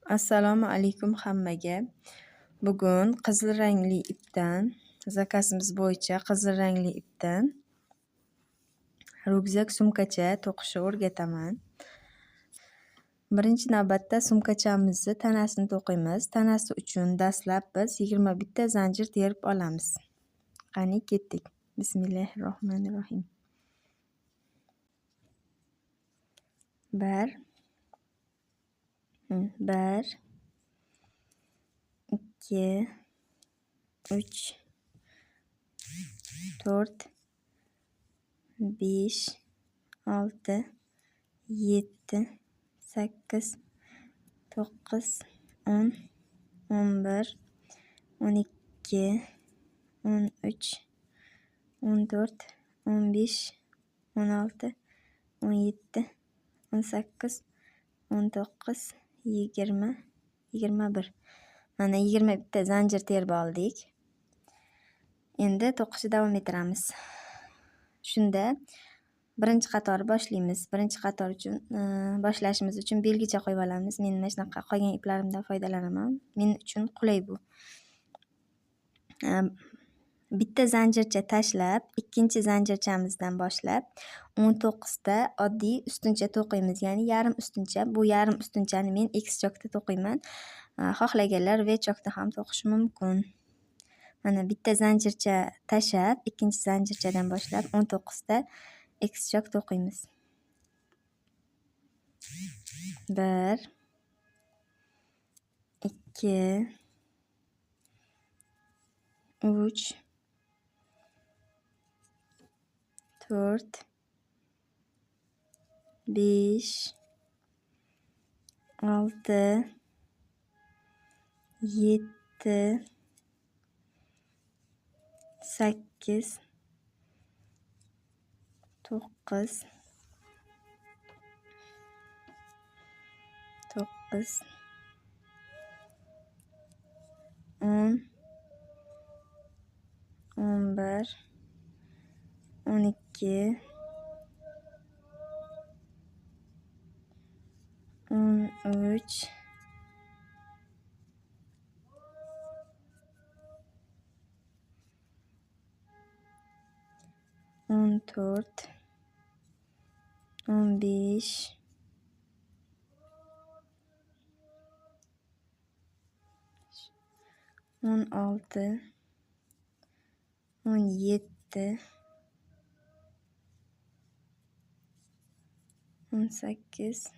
Assalomu alaykum hammaga. Bugun qizil rangli ipdan, zakazimiz bo'yicha qizil rangli ipdan ryukzak sumkacha to'qishni o'rgataman. Birinchi navbatda sumkachamizni tanasini to'qiymiz. Tanasi uchun dastlab biz 21 ta zanjir terib olamiz. Qani ketdik. Bismillahirrohmanirrohim. 1 2 3 4 5 6 7 8 9 10 11 12 13 14 15 16 17 18 19 20 21. Mana 21 ta zanjir terib oldik. Endi to'qishni davom ettiramiz. Shunda birinchi qatorni boshlaymiz. Birinchi qator uchun boshlashimiz uchun belgicha qo'yib olamiz. Men mana shunaqa qolgan iplarimdan foydalanaman. Men uchun qulay bu. Bitta zanjircha tashlab, ikkinchi zanjirchamizdan boshlab 19 ta oddiy ustuncha to'qiymiz. Ya'ni yarim ustuncha. Bu yarim ustunchani men X chokda to'qiyman. Xohlaganlar V chokda ham to'qishi mumkin. Mana bitta zanjircha tashab, ikkinchi zanjirchadan boshlab 19 ta X chok to'qiymiz. 1 2 3 4 5 6 7 8 9 10 11 12 13 14 15 16 17 18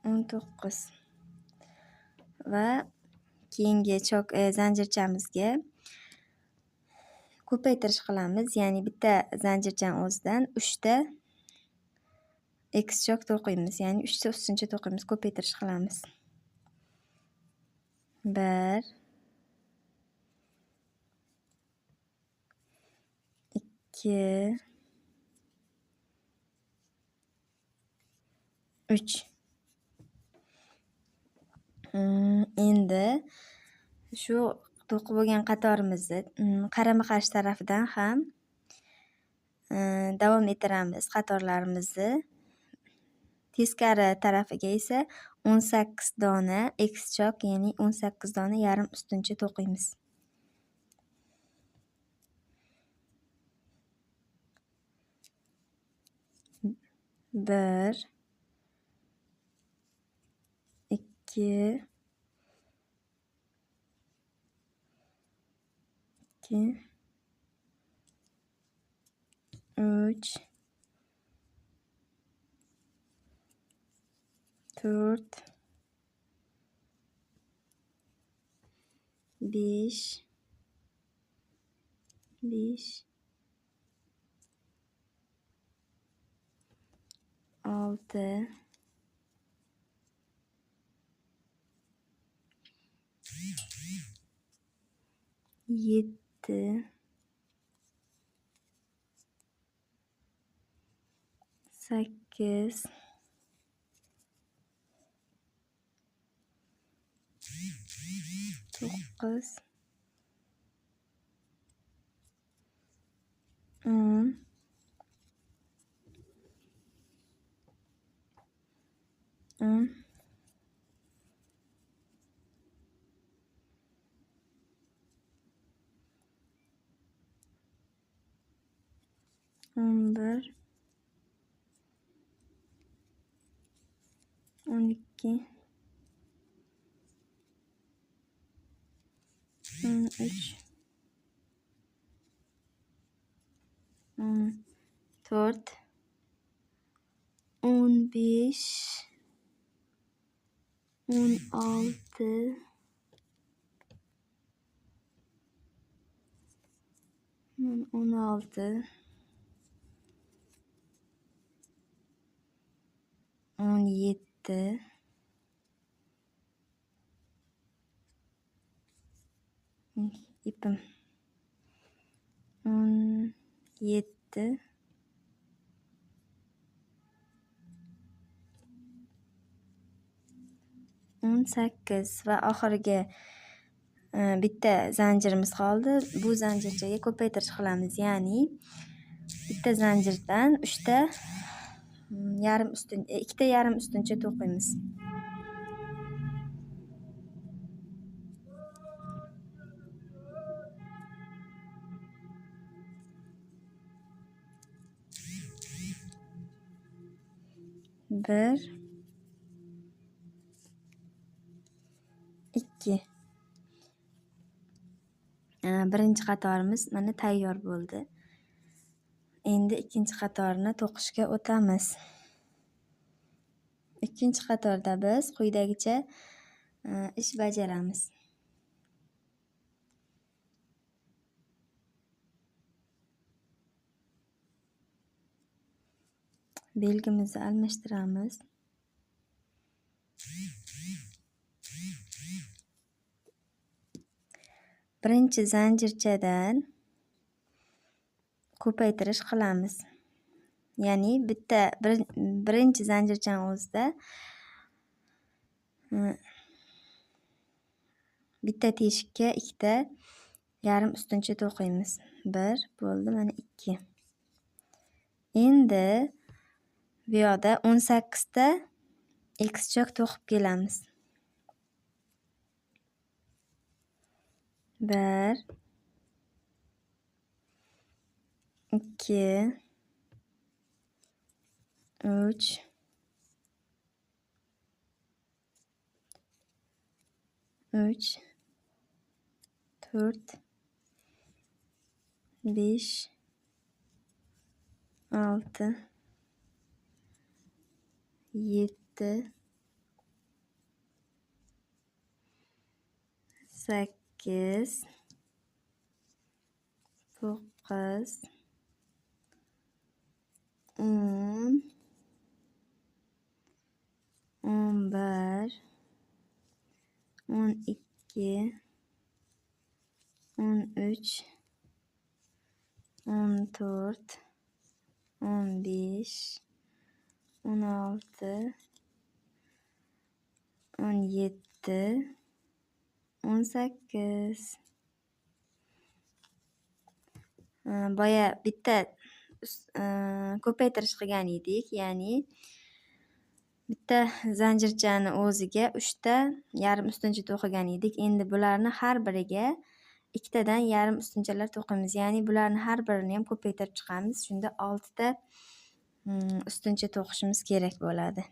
19 va keyingi zanjirchamizga ko'paytirish qilamiz. Ya'ni bitta zanjirchani o'zidan 3 ta X chok to'qiymiz. Ya'ni 3 ta ustuncha to'qiymiz. Ko'paytirish qilamiz. 1 2 3. Endi shu to'qib bo'lgan qatorimizni qarama-qarshi tarafidan ham davom ettiramiz qatorlarimizni. Teskari tarafiga esa 18 dona X chok, ya'ni 18 dona yarim ustuncha to'qiymiz. 1 2 3 4 5 6 7 8 9 10 10 11, 12, 13, 14, 15, 16, 16, 17, ipim 17, 18 va oxirgi bitta zanjirimiz qoldi. Bu zanjirchaga ko'paytirish qilamiz. Ya'ni bitta zanjirdan 3ta yarim ustun 2ta yarim ustuncha to'qiymiz. Bir, ikki. Birinchi qatorimiz mana tayyor bo'ldi. Endi ikkinchi qatorni to'qishga o'tamiz. Ikkinchi qatorda biz quyidagicha ish bajaramiz. Belgimizni almashtiramiz. Birinchi zanjirchadan ko'paytirish qilamiz. Ya'ni birinchi zanjirchaning o'zida bitta teshikka 2ta yarim ustuncha to'qiymiz. 1 bo'ldi, mana 2. Endi bu yoqda 18 ta x chok to'qib kelamiz. 1, 2, 3, 4, 5, 6, 7, 8, 9, 10, 11, 12, 13, 14, 15, 16, 17, 18. Boya bitta ko'paytirish qilgan edik. Ya'ni bitta zanjirchani o'ziga 3ta yarim ustuncha to'qigan edik. Endi bularni har biriga 2tadan yarim ustunchalar to'qiymiz. Ya'ni bularni har birini ham ko'paytirib chiqamiz. Shunda 6 ta ustuncha to'qishimiz kerak bo'ladi.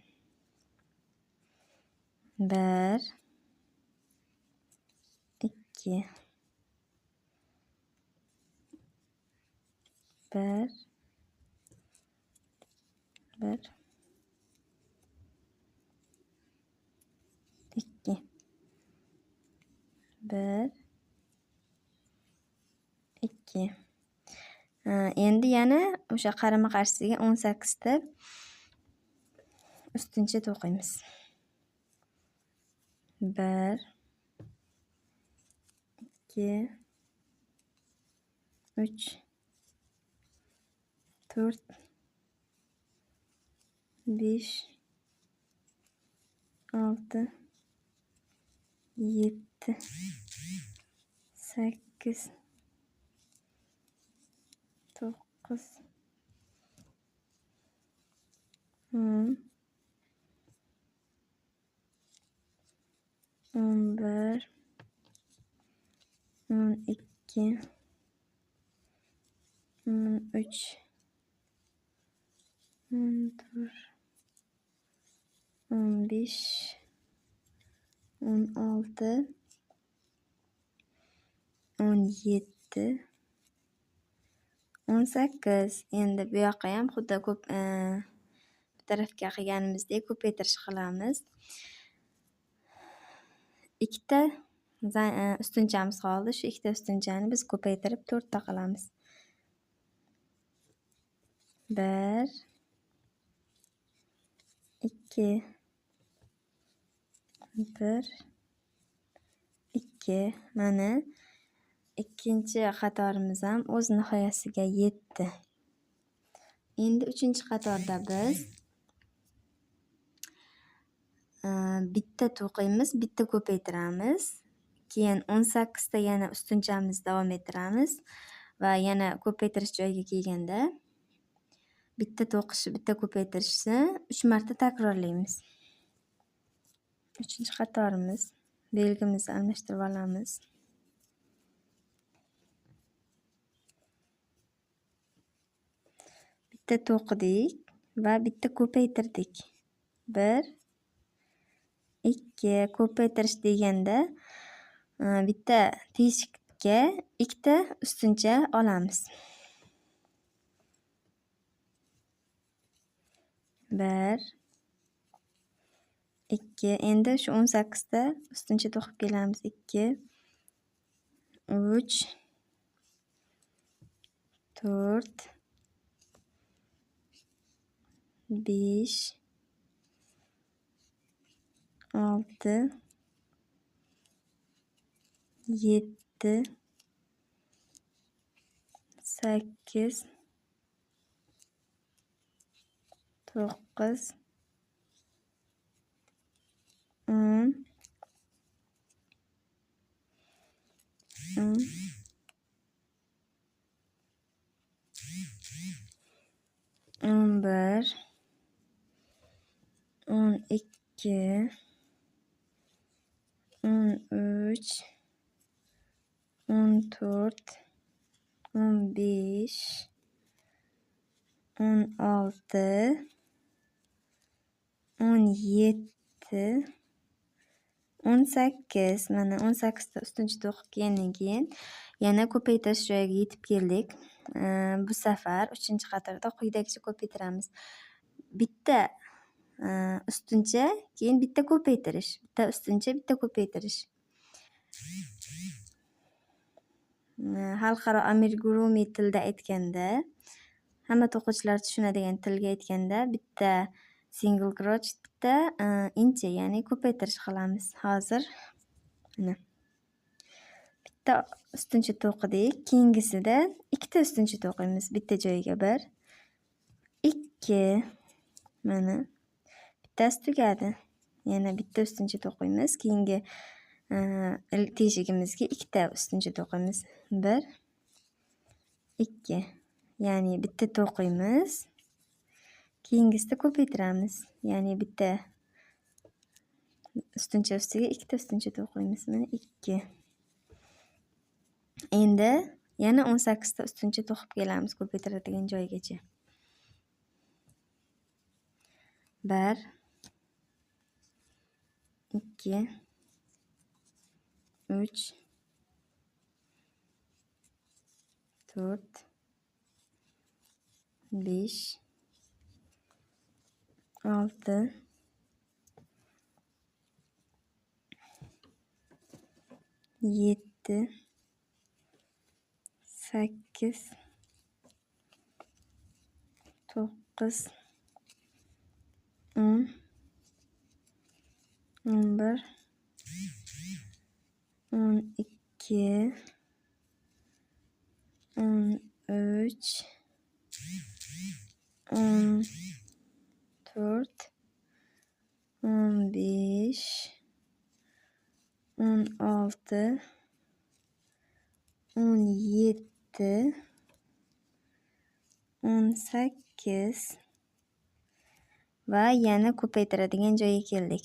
1, 2, 1, 1, 2, 1, 2. Endi yana o'sha qarama-qarshisiga 18 ta ustuncha to'qiymiz. 1, 2, 3, 4, 5, 6, 7, 8, 9, 10, 11, 12, 13, 14, 15, 16, 17, 18. Endi bu yoqqayam xuddi bu tarafga qilganimizdek ko'paytirish qilamiz. Ikkita ustunchamiz qoldi. Shu ikkita ustunchani biz ko'paytirib 4 ta qilamiz. 1, 2, 1, 2. Mana ikkinchi qatorimiz ham o'z nihoyasiga yetdi. Endi uchinchi qatorda biz bitta to'qiymiz, bitta ko'paytiramiz. Keyin 18 ta yana ustunchamizni davom ettiramiz va yana ko'paytirish joyiga kelganda bitta to'qish, bitta ko'paytirishni 3 marta takrorlaymiz. Uchinchi qatorimiz. Belgimizni almashtirib olamiz. Bitta to'qidik va bitta ko'paytirdik. 1, 2 ko'paytirish deganda bitta teshikka ikkita ustuncha olamiz. 1, 2. Endi shu 18 ta ustuncha to'qib kelamiz. 2, 3, 4, 5, 6, 7, 8, 9, 10, 11, 12, 13, 14, 15, 16, 17, 18. Mana 18 ta ustuncha to'qib kelgandan keyin yana ko'paytirish joyiga yetib keldik. Bu safar 3-qatorda quyidagicha ko'paytiramiz. Bitta ustuncha, keyin bitta ko'paytirish. Bitta ustuncha, bitta ko'paytirish. Xalqaro amigurumi tilda aytganda, hamma to'quvchilar tushunadigan tilga aytganda bitta single crochet, bitta incha, ya'ni ko'paytirish qilamiz. Hozir mana bitta ustuncha to'qidik. Keyingisida ikkita ustuncha to'qiymiz. Bitta joyiga 1, 2. Mana bittasi tugadi. Yana bitta ustuncha to'qiymiz. Keyingi teshigimizga ikkita ustuncha to'qiymiz. 1, 2. Ya'ni bitta to'qiymiz. Keyingisida ko'paytiramiz. Ya'ni bitta ustuncha ustiga ikkita ustuncha to'qiymiz. Mana 2. Endi yana 18 ta ustuncha to'qib kelamiz ko'paytiradigan joyigacha. 1, 2, 3, 4, 5, 6, 7, 8, 9, 10, 11, 12, 13, 14, 15, 16, 17, 18 va yana ko'paytiradigan joyga keldik.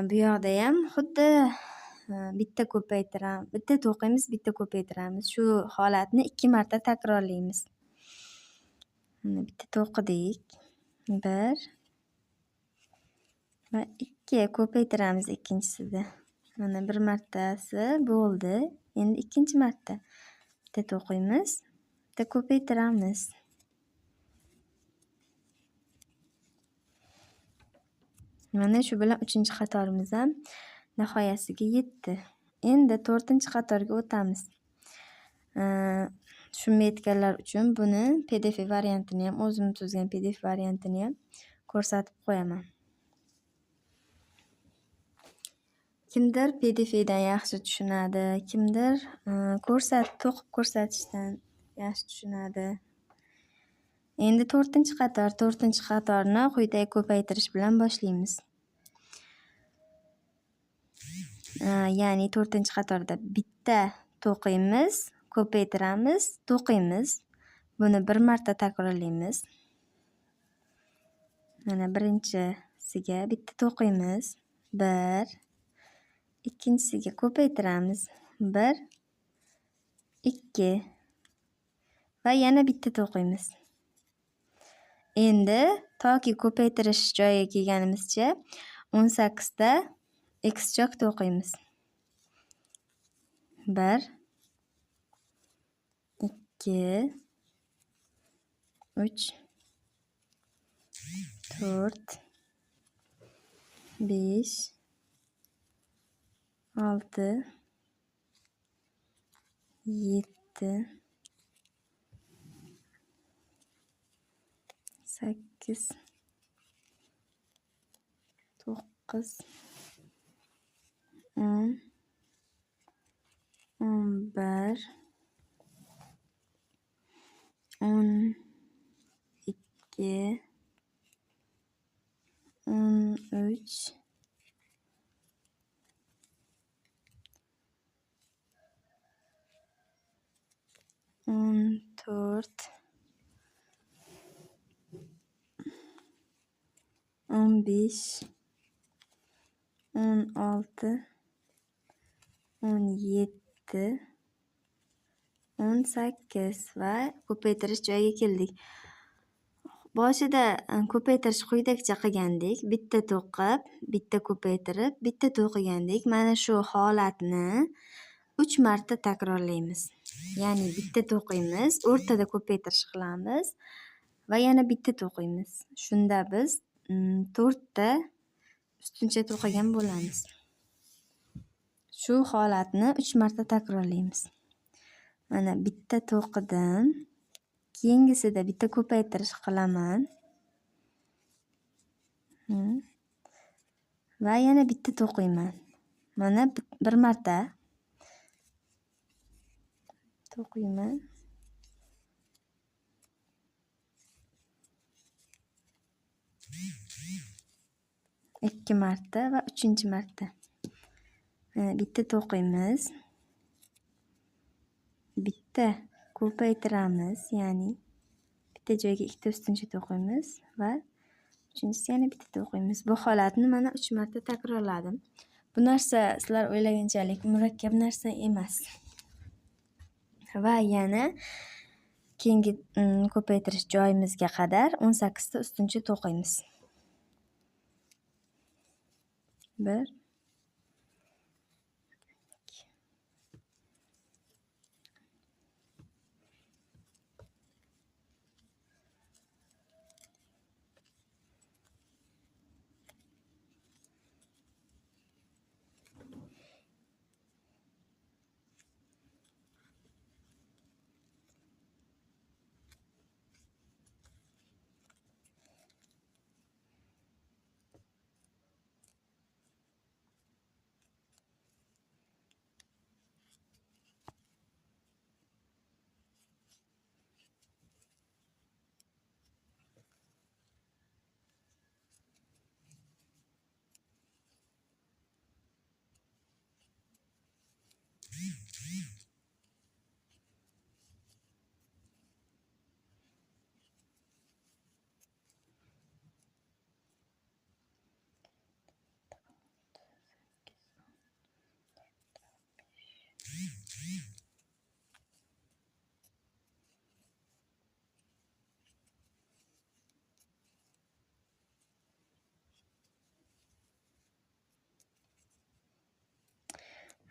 Bu yoqda ham xuddi bitta to'qiymiz, bitta ko'paytiramiz. Shu holatni 2 marta takrorlaymiz. Mana bitta to'qidik. 1 va 2 ko'paytiramiz ikkinchisida. Mana bir martasi bo'ldi. Endi ikkinchi marta bitta to'qiymiz, bitta ko'paytiramiz. Mana shu bilan 3-qatorimiz ham nihoyasiga yetdi. Endi 4-qatorga o'tamiz. Tushunmayotganlar uchun buni PDF variantini ham, o'zim tuzgan PDF variantini ham ko'rsatib qo'yaman. Kimdir PDFdan yaxshi tushunadi, kimdir to'qib ko'rsatishdan yaxshi tushunadi. Endi 4-qator. 4-qatorni quyidagi ko'paytirish bilan boshlaymiz. Ya'ni 4-qatorda bitta to'qiymiz, ko'paytiramiz, to'qiymiz. Buni bir marta takrorlaymiz. Mana birinchisiga bitta to'qiymiz, 1. Ikkinchisiga ko'paytiramiz, 1, 2 va yana bitta to'qiymiz. Endi toki ko'paytirish joyiga kelganimizcha 18 ta xchok to'qiymiz. 1 2 3 4 5 6 7 8 9 10 11 12 13 14 15 16 17 18 va ko'paytirish joyiga keldik. Boshida ko'paytirish quyidagicha qilgandik. Bitta to'qib, bitta ko'paytirib, bitta to'qigandik. Mana shu holatni 3 marta takrorlaymiz. Ya'ni bitta to'qiymiz, o'rtada ko'paytirish qilamiz va yana bitta to'qiymiz. Shunda biz 4 ta ustuncha to'qigan bo'lamiz. Shu holatni 3 marta takrorlaymiz. Mana bitta to'qidim. Keyingisida bitta ko'paytirish qilaman. Va yana bitta to'qiyman. Mana bir marta to'qiyman. 2 marta va 3-marta. Bitta to'qiymiz. Bitta ko'paytiramiz, ya'ni bitta joyga ikkita ustuncha to'qiymiz va uchinchisi yana bitta to'qiymiz. Bu holatni mana 3 marta takrorladim. Bu narsa sizlar o'ylaganchalik murakkab narsa emas. Va yana keyingi ko'paytirish joyimizga qadar 18 ta ustuncha to'qiymiz. 1 2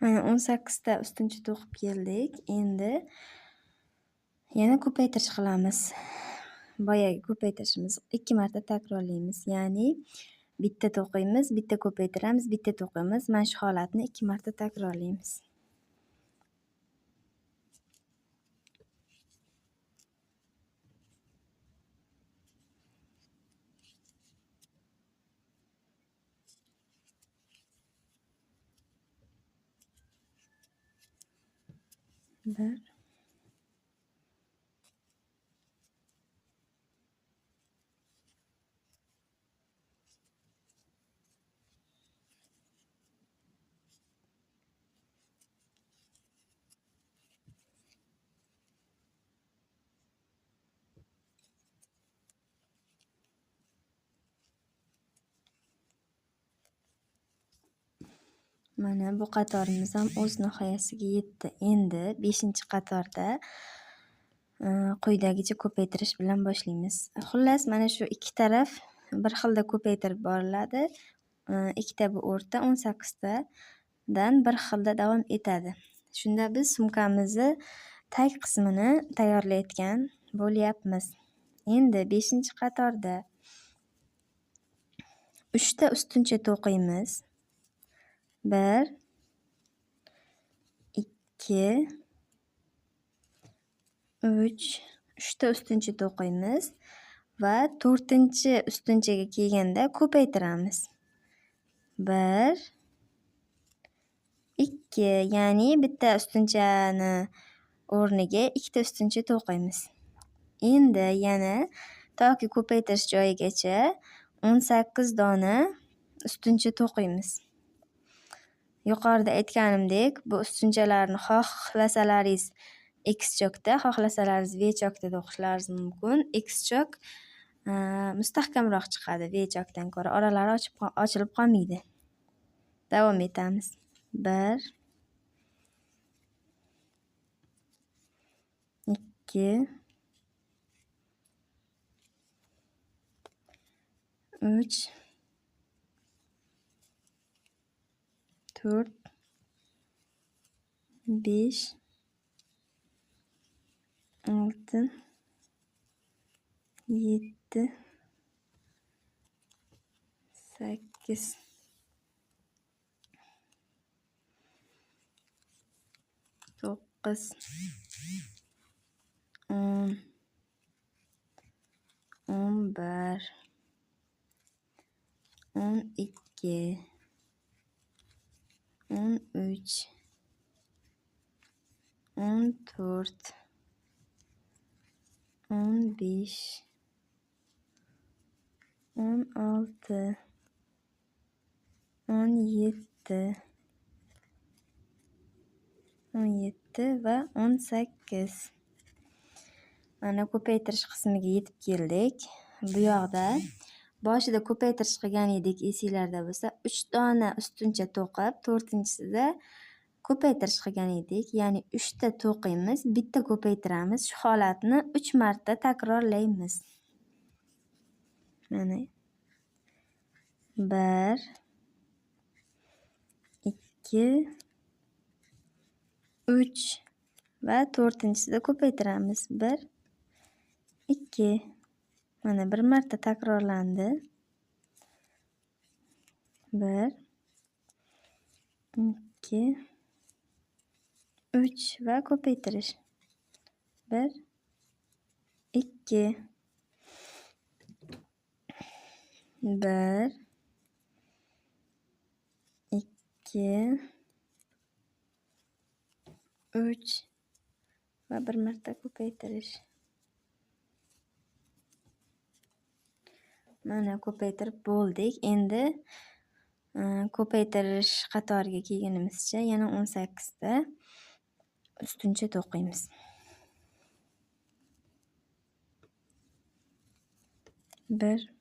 Mana 18 ta ustuncha to'qib keldik. Endi yana ko'paytirish qilamiz. Boyagi ko'paytirishimiz 2 marta takrorlaymiz. Ya'ni bitta to'qiymiz, bitta ko'paytiramiz, bitta to'qiymiz. Mana shu holatni 2 marta takrorlaymiz. Bir Mana bu qatorimiz ham o'z nihoyasiga yetdi. Endi 5-qatorda quyidagicha ko'paytirish bilan boshlaymiz. Xullas, mana shu ikki taraf bir xilda ko'paytirib boriladi. Ikkita bu o'rta 18 tadan bir xilda davom etadi. Shunda biz sumkamizni tag qismini tayyorlayotgan bo'lyapmiz. Endi 5-qatorda 3 ta ustuncha to'qiymiz. 1 2 3 ta ustuncha to'qiymiz va 4-ustunchaga kelganda ko'paytiramiz. 1 2 ya'ni bitta ustunchani o'rniga 2 ta ustuncha to'qiymiz. Endi yana toki ko'paytirish joyigacha 18 dona ustuncha to'qiymiz. Yuqorida aytganimdek, bu ustunchalarni xohlasalaringiz X chokda, xohlasalaringiz V chokda to'qishlaringiz mumkin. X chok mustahkamroq chiqadi V chokdan ko'ra. Oralari ochilib qolmaydi. Davom etamiz. 1 2 3 4 5 6 7 8 9 10 11 12 13 14 15 16 17 va 18. Mana ko'paytirish qismiga yetib keldik. Bu yoqda boshida ko'paytirish qilgan edik, esinglarda bo'lsa, 3 dona ustuncha to'qib, 4-chisida ko'paytirish qilgan edik. Ya'ni 3 ta to'qiymiz, bitta ko'paytiramiz. Shu holatni 3 marta takrorlaymiz. Mana 1 2 3 va 4-chisida ko'paytiramiz. 1 2 mana bir marta takrorlandi. 1 2 3 va ko'paytirish. 1 2 1 2 3 va bir marta ko'paytirish. Mana ko'paytirib bo'ldik. Endi ko'paytirish qatoriga kelganimizcha yana 18 ta ustuncha to'qiymiz. 1 2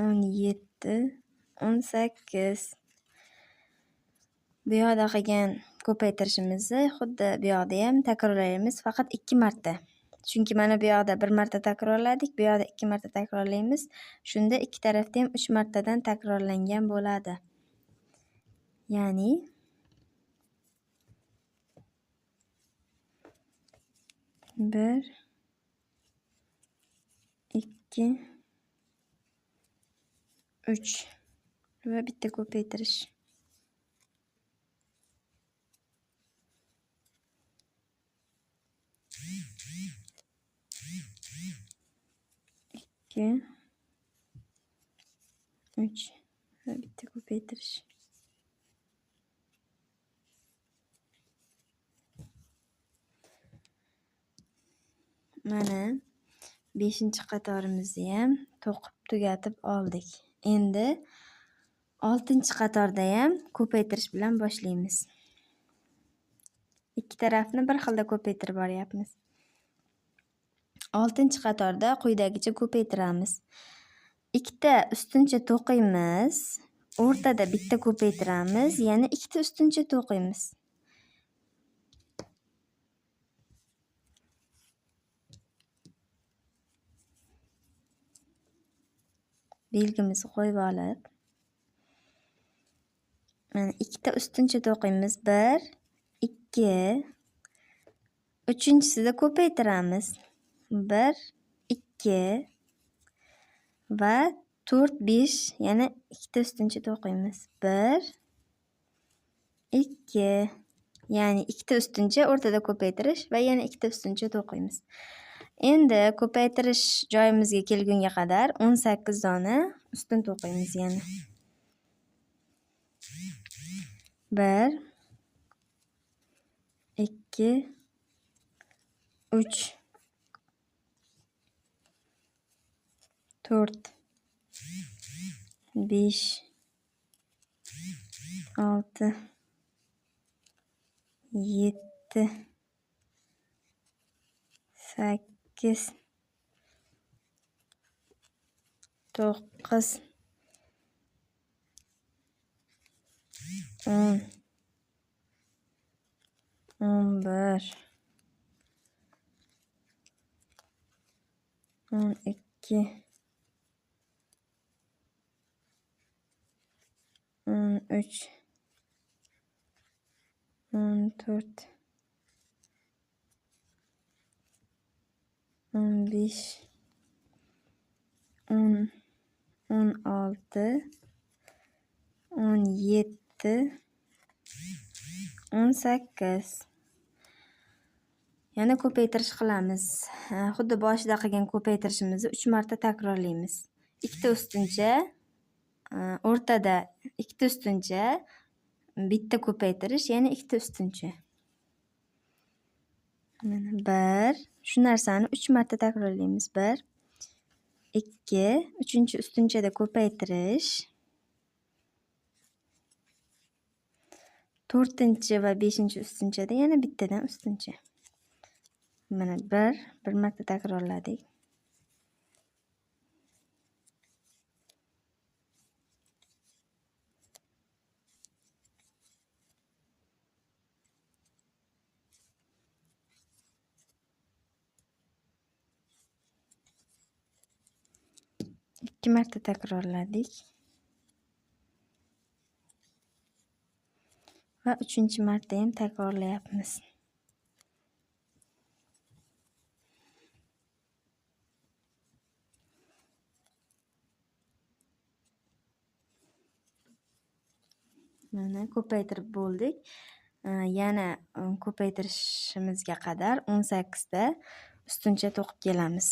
17, 18. Bu yoqda qilgan ko'paytirishimizni xuddi bu yoqda ham takrorlaymiz, faqat 2 marta. Chunki mana bu yoqda 1 marta takrorladik, bu yoqda 2 marta takrorlaymiz. Shunda ikki tarafda ham 3 martadan takrorlangan bo'ladi. Ya'ni 1, 2, 3 va bitta ko'paytirish. Ikki, 3 va bitta ko'paytirish. Mana 5-qatorimizni ham to'qib tugatib oldik. Endi 6-qatorda ham ko'paytirish bilan boshlaymiz. Ikki tarafni bir xilda ko'paytirib boryapmiz. 6-qatorda quyidagicha ko'paytiramiz. Ikkita ustuncha to'qiymiz, o'rtada bitta ko'paytiramiz, yana ikkita ustuncha to'qiymiz. Belgimizni qo'yib olib, mana ikkita ustuncha to'qiymiz. 1, 2, uchinchisida ko'paytiramiz. 1, 2 va 4, 5 yana ikkita ustuncha to'qiymiz. 1, 2 ya'ni ikkita ustuncha, o'rtada ko'paytirish va yana ikkita ustuncha to'qiymiz. Endi ko'paytirish joyimizga kelgunga qadar 18 dona ustun to'qiymiz yana. 1, 2, 3, 4, 5, 6, 7, 8, 9, 10, 11, 12, 13, 14, 15, 10, 16, 17, 18. Yana ko'paytirish qilamiz. Xuddi boshida qilgan ko'paytirishimizni 3 marta takrorlaymiz. Ikkita ustuncha, o'rtada ikkita ustuncha, bitta ko'paytirish, yana ikkita ustuncha. Mana 1, shu narsani 3 marta takrorlaymiz. 1, 2, uchinchi ustunchada ko'paytirish. 4 va 5-ustunchada yana bittadan ustuncha. Mana 1 marta takrorladik. Ikki marta takrorladik. Va 3-marta ham takrorlayapmiz. Mana ko'paytirib bo'ldik. Yana ko'paytirishimizga qadar 18 ta ustuncha to'qib kelamiz.